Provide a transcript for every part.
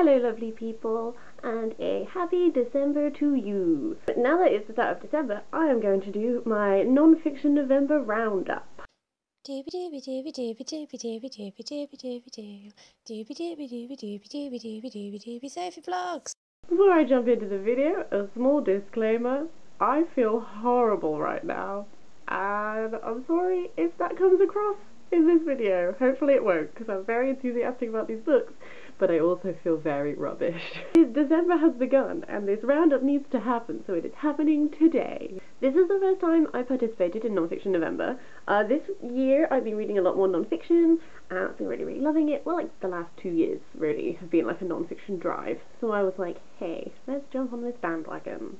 Hello lovely people, and a happy December to you. But now that it's the start of December, I am going to do my non-fiction November roundup. Sophie Vlogs. Before I jump into the video, a small disclaimer. I feel horrible right now, and I'm sorry if that comes across in this video. Hopefully it won't, because I'm very enthusiastic about these books, but I also feel very rubbish. December has begun, and this roundup needs to happen, so it is happening today. This is the first time I participated in Non-Fiction November. This year I've been reading a lot more non-fiction, and I've been really loving it. Well, like the last 2 years really have been like a non-fiction drive, so I was like, hey, let's jump on this bandwagon.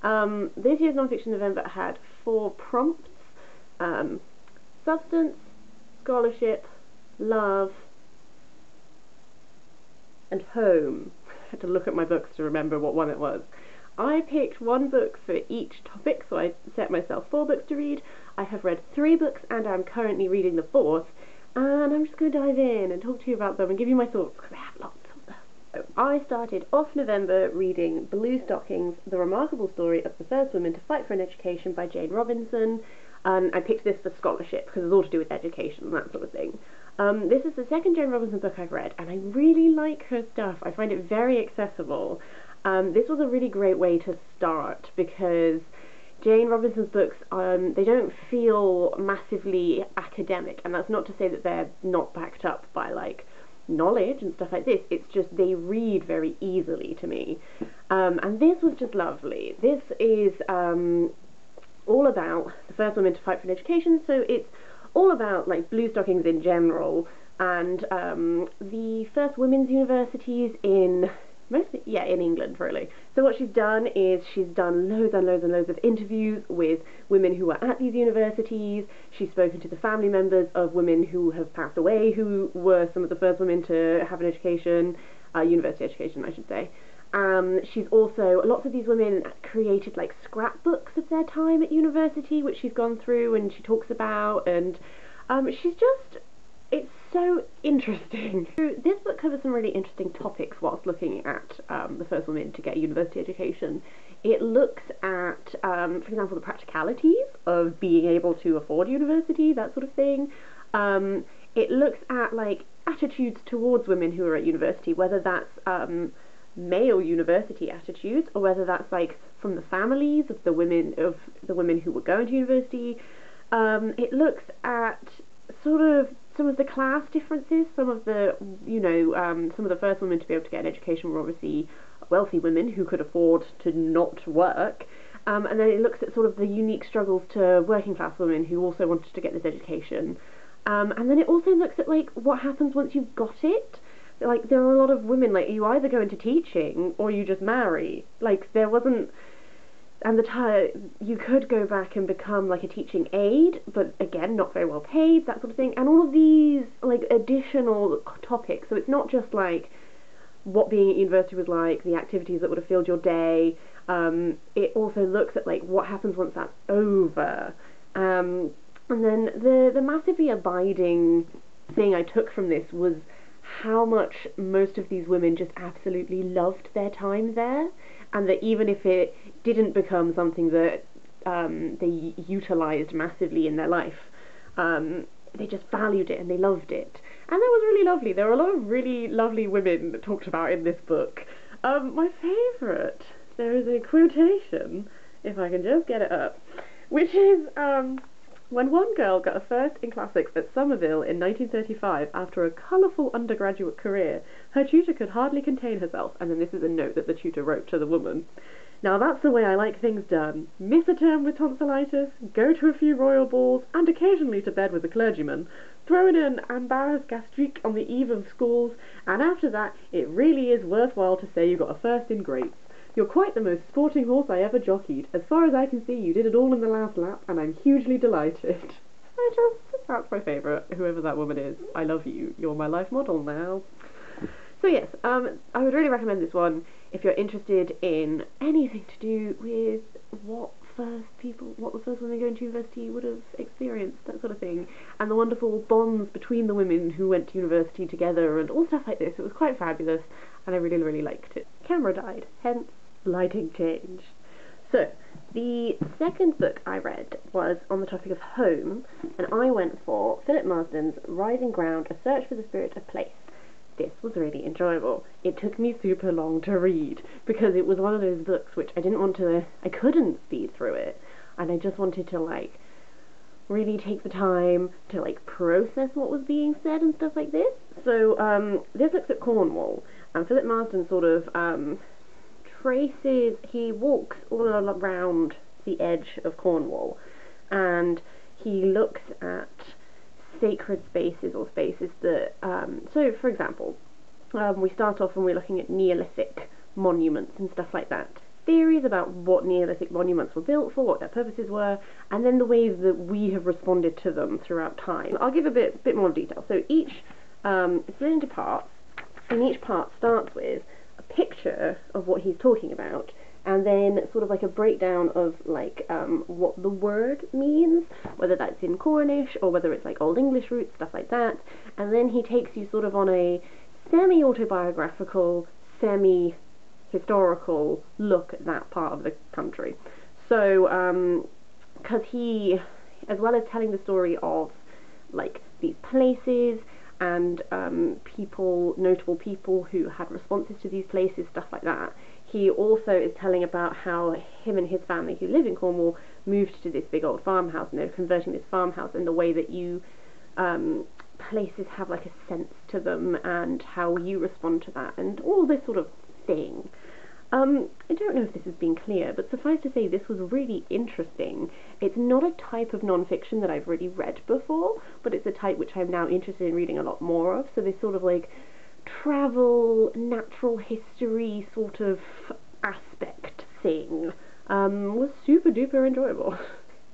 This year's Non-Fiction November had 4 prompts: substance, scholarship, love, and home. I had to look at my books to remember what one it was. I picked 1 book for each topic, so I set myself 4 books to read. I have read 3 books and I'm currently reading the 4th, and I'm just going to dive in and talk to you about them and give you my thoughts, because I have lots of them. So I started off November reading Blue Stockings, The Remarkable Story of the First Woman to Fight for an Education by Jane Robinson, and I picked this for scholarship because it's all to do with education and that sort of thing. This is the 2nd Jane Robinson book I've read, and I really like her stuff. I find it very accessible. This was a really great way to start, because Jane Robinson's books, they don't feel massively academic, and that's not to say that they're not backed up by like knowledge and stuff like this. It's just they read very easily to me, and this was just lovely. This is all about the first woman to fight for an education, so it's all about like blue stockings in general, and the first women's universities in in England, really. So what she's done is she's done loads and loads and loads of interviews with women who were at these universities. She's spoken to the family members of women who have passed away, who were some of the first women to have an education, university education I should say. She's also, lots of these women created like scrapbooks of their time at university, which she's gone through and she talks about, and it's so interesting. So this book covers some really interesting topics whilst looking at the first woman to get a university education. It looks at, for example, the practicalities of being able to afford university, that sort of thing. It looks at like attitudes towards women who are at university, whether that's male university attitudes, or whether that's like from the families of the women who were going to university. It looks at sort of some of the class differences. Some of the first women to be able to get an education were obviously wealthy women who could afford to not work, and then it looks at sort of the unique struggles to working class women who also wanted to get this education, and then it also looks at like what happens once you've got it. Like, there are a lot of women, like, you either go into teaching or you just marry. Like, there wasn't, and you could go back and become like a teaching aide, but again, not very well paid, that sort of thing, and all of these like additional topics. So it's not just like what being at university was like, the activities that would have filled your day. It also looks at like what happens once that's over, and then the massively abiding thing I took from this was how much most of these women just absolutely loved their time there, and that even if it didn't become something that they utilised massively in their life, they just valued it and they loved it, and that was really lovely. There were a lot of really lovely women that talked about in this book. My favourite, there is a quotation, if I can just get it up, which is when one girl got a first in classics at Somerville in 1935 after a colourful undergraduate career, her tutor could hardly contain herself, and then this is a note that the tutor wrote to the woman. Now that's the way I like things done. Miss a term with tonsillitis, go to a few royal balls, and occasionally to bed with a clergyman, throw in an embarrassed gastrique on the eve of schools, and after that it really is worthwhile to say you got a first in greats. You're quite the most sporting horse I ever jockeyed. As far as I can see, you did it all in the last lap, and I'm hugely delighted. That's my favourite, whoever that woman is. I love you. You're my life model now. So yes, I would really recommend this one if you're interested in anything to do with what what the first women going to university would have experienced, that sort of thing, and the wonderful bonds between the women who went to university together and all stuff like this. It was quite fabulous, and I really, really liked it. Camera died, hence lighting change. So, the second book I read was on the topic of home, and I went for Philip Marsden's Rising Ground, A Search for the Spirit of Place. This was really enjoyable. It took me super long to read, because it was one of those books which I couldn't speed through it, and I just wanted to, like, really take the time to, like, process what was being said and stuff like this. So, this looks at Cornwall, and Philip Marsden sort of, he walks all around the edge of Cornwall, and he looks at sacred spaces or spaces that, so for example, we start off and we're looking at Neolithic monuments and stuff like that. Theories about what Neolithic monuments were built for, what their purposes were, and then the ways that we have responded to them throughout time. I'll give a bit more detail. So each is split into parts, and each part starts with a picture of what he's talking about, and then sort of like a breakdown of like what the word means, whether that's in Cornish or whether it's like Old English roots, stuff like that. And then he takes you sort of on a semi-autobiographical, semi-historical look at that part of the country. So, because he, as well as telling the story of like these places and notable people who had responses to these places, stuff like that, he also is telling about how him and his family who live in Cornwall moved to this big old farmhouse, and they're converting this farmhouse in the way that you places have like a sense to them, and how you respond to that, and all this sort of thing. I don't know if this has been clear, but suffice to say this was really interesting. It's not a type of non-fiction that I've really read before, but it's a type which I'm now interested in reading a lot more of, so this sort of like travel, natural history sort of aspect thing was super duper enjoyable.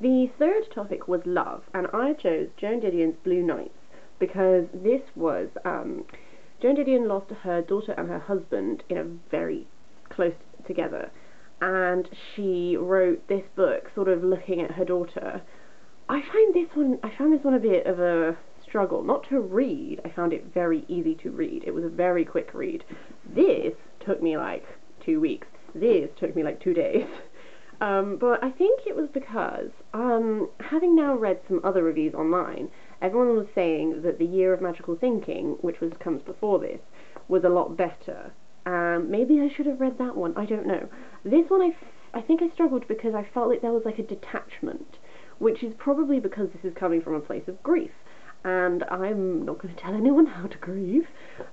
The third topic was love, and I chose Joan Didion's Blue Nights, because this was, Joan Didion lost her daughter and her husband in a very close together, and she wrote this book sort of looking at her daughter. I found this one a bit of a struggle, not to read. I found it very easy to read. It was a very quick read. This took me like 2 weeks. This took me like 2 days. But I think it was because, having now read some other reviews online, everyone was saying that The Year of Magical Thinking, which comes before this, was a lot better. Maybe I should have read that one, I don't know. This one I think I struggled because I felt like there was like a detachment, which is probably because this is coming from a place of grief, and I'm not going to tell anyone how to grieve,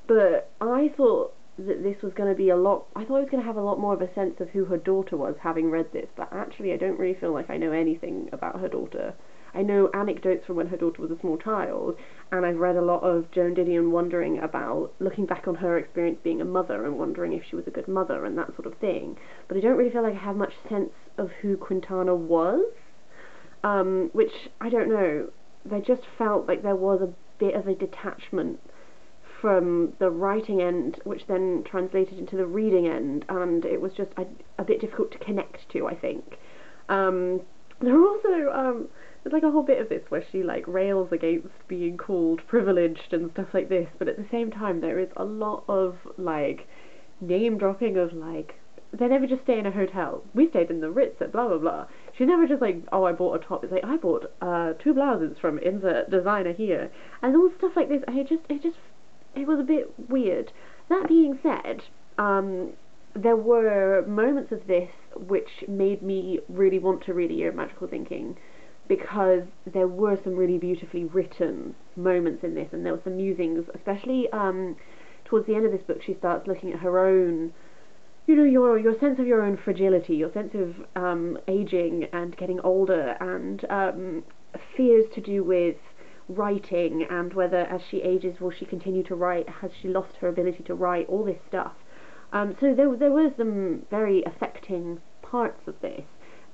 but I thought that this was going to be I thought I was going to have a lot more of a sense of who her daughter was having read this, but actually I don't really feel like I know anything about her daughter. I know anecdotes from when her daughter was a small child, and I've read a lot of Joan Didion looking back on her experience being a mother and wondering if she was a good mother and that sort of thing, but I don't really feel like I have much sense of who Quintana was, which, I don't know, I just felt like there was a bit of a detachment from the writing end, which then translated into the reading end, and it was just a bit difficult to connect to, I think. There are also, there's like a whole bit of this where she like rails against being called privileged and stuff like this, but at the same time there is a lot of like name dropping of like, they never just stay in a hotel. We stayed in the Ritz at blah blah blah. She's never just like, oh, I bought a top. It's like, I bought 2 blouses from insert designer here, and all stuff like this. It was a bit weird. That being said, there were moments of this which made me really want to read A Year of Magical Thinking, because there were some really beautifully written moments in this, and there were some musings, especially towards the end of this book. She starts looking at her own, you know, your sense of your own fragility, your sense of aging and getting older, and fears to do with writing, and whether as she ages will she continue to write, has she lost her ability to write, all this stuff. So there were some very affecting parts of this.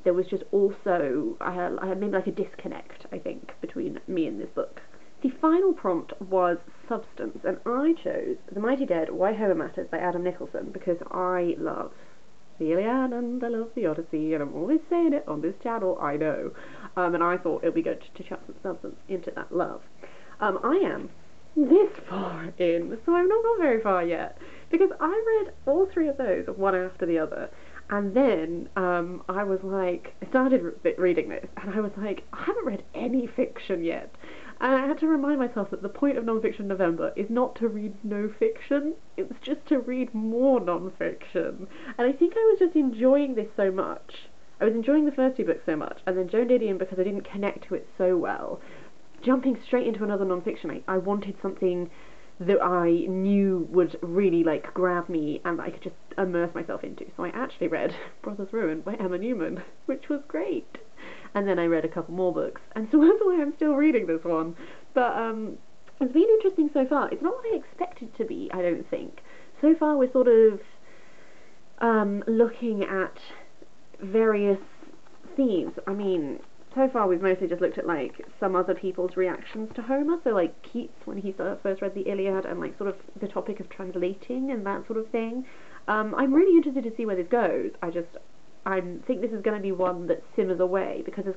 There was just also, I had maybe like a disconnect, I think, between me and this book. The final prompt was substance, and I chose The Mighty Dead, Why Homer Matters by Adam Nicholson, because I love the Iliad and I love the Odyssey, and I'm always saying it on this channel, I know. And I thought it would be good to chuck some substance into that love. I am this far in, so I've not gone very far yet, because I read all three of those one after the other, and then I was like, I started reading this, and I was like, I haven't read any fiction yet. And I had to remind myself that the point of Non-Fiction November is not to read no fiction, it's just to read more non-fiction. And I think I was just enjoying this so much. I was enjoying the first two books so much, and then Joan Didion, because I didn't connect to it so well, jumping straight into another non-fiction, I wanted something that I knew would really like grab me and I could just immerse myself into. So I actually read Brothers Ruin by Emma Newman, which was great. And then I read a couple more books, and so that's why I'm still reading this one. But it's been interesting so far. It's not what I expected it to be, I don't think. So far we're sort of looking at various themes. I mean, so far we've mostly just looked at like some other people's reactions to Homer, so like Keats when he first read the Iliad, and like sort of the topic of translating and that sort of thing. I'm really interested to see where this goes. I think this is going to be one that simmers away, because it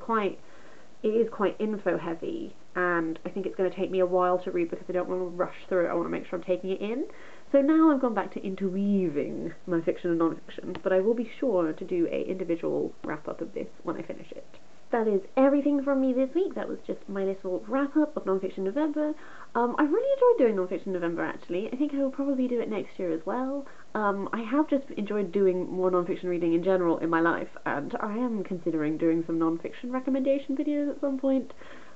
is quite info heavy, and I think it's going to take me a while to read because I don't want to rush through it. I want to make sure I'm taking it in. So now I've gone back to interweaving my fiction and non-fiction, but I will be sure to do a individual wrap-up of this when I finish it. That is everything from me this week. That was just my little wrap-up of Non-Fiction November. I really enjoyed doing Non-Fiction November, actually. I think I will probably do it next year as well. I have just enjoyed doing more non-fiction reading in general in my life, and I am considering doing some non-fiction recommendation videos at some point.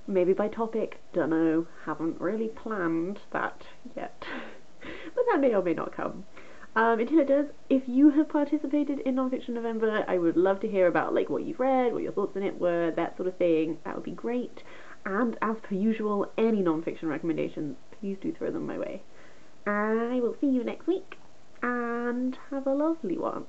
Maybe by topic, dunno, haven't really planned that yet. But that may or may not come. Until it does, if you have participated in Non-Fiction November, I would love to hear about like what you've read, what your thoughts on it were, that sort of thing. That would be great. And as per usual, any non-fiction recommendations, please do throw them my way. I will see you next week, and have a lovely one.